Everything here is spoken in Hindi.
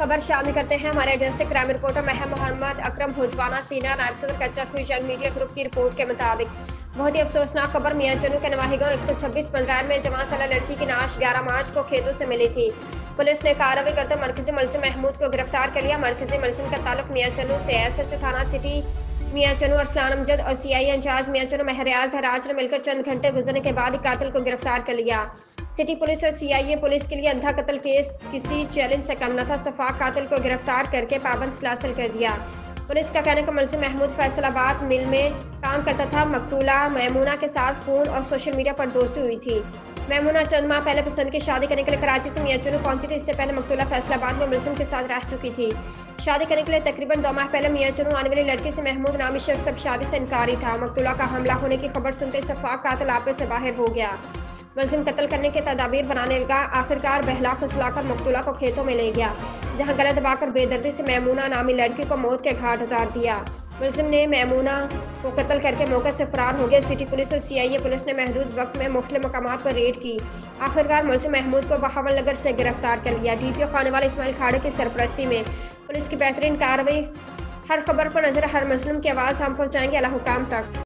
खबर शामिल करते हैं हमारे district crime reporter Mohammad Akram भुजवाना senior नायब सदर कच्चा फ्यूज यंग मीडिया ग्रुप की रिपोर्ट के मुताबिक बहुत ही अफसोसनाक खबर मियां चनू के नवाही गांव 126 पंद्रान में जवान साला लड़की की नाश 11 मार्च को खेतों से मिली थी। पुलिस ने कार्रवाई करते मरकजी मुलजिम महमूद को गिरफ्तार कर लिया। मरकजी मुलजिम का ताल्लुक मियां चनू से एसएचओ थाना सिटी मियां चनू अरसलान अमजद और सीआई इंचार्ज मियां चनू महरियाज हराज ने मिलकर चंद घंटे गुजरने के बाद कातिल को गिरफ्तार कर लिया। सिटी पुलिस और सीआईए पुलिस के लिए अंधा कत्ल केस किसी चैलेंज से कम न था। सफाक कातिल को गिरफ्तार करके पाबंद सलासल कर दिया। पुलिस का कहना है कि मुलजिम महमूद फैसलाबाद मिल में काम करता था। मकतूला मैमूना के साथ फोन और सोशल मीडिया पर दोस्ती हुई थी। मैमूना चंद माह पहले पसंद की शादी करने के लिए कराची से मियां चनू पहुंची थी। इससे पहले मकतूला फैसलाबाद में मुलजिम के साथ रह चुकी थी। शादी करने के लिए तकरीबन 2 माह पहले मियां चनू आने वाली लड़की से महमूद नामी शख्स अब शादी से इनकारी था। मकतूला का हमला होने की खबर सुनते सफाक कातिल आपे से बाहर हो गया। मुलजिम कत्ल करने के तदाबीर बनाने लगा। आखिरकार बहला फुसलाकर मकतूला को खेतों में ले गया, जहां गला दबाकर बेदर्दी से मैमूना नामी लड़की को मौत के घाट उतार दिया। मुलजिम ने मैमूना को कत्ल करके मौके से फरार हो गया। सिटी पुलिस और सीआईए पुलिस ने महदूद वक्त में मुख्तलिफ मकामात पर रेड की। आखिरकार मुलजिम महमूद को बहावल नगर से गिरफ्तार कर लिया। डीपीओ खानेवाला इस्माइल खाड़े की सरपरस्ती में पुलिस की बेहतरीन कार्रवाई। हर खबर पर नजर, हर मजलूम की आवाज़ हम पहुँचाएंगे अल्लाह हुकाम तक।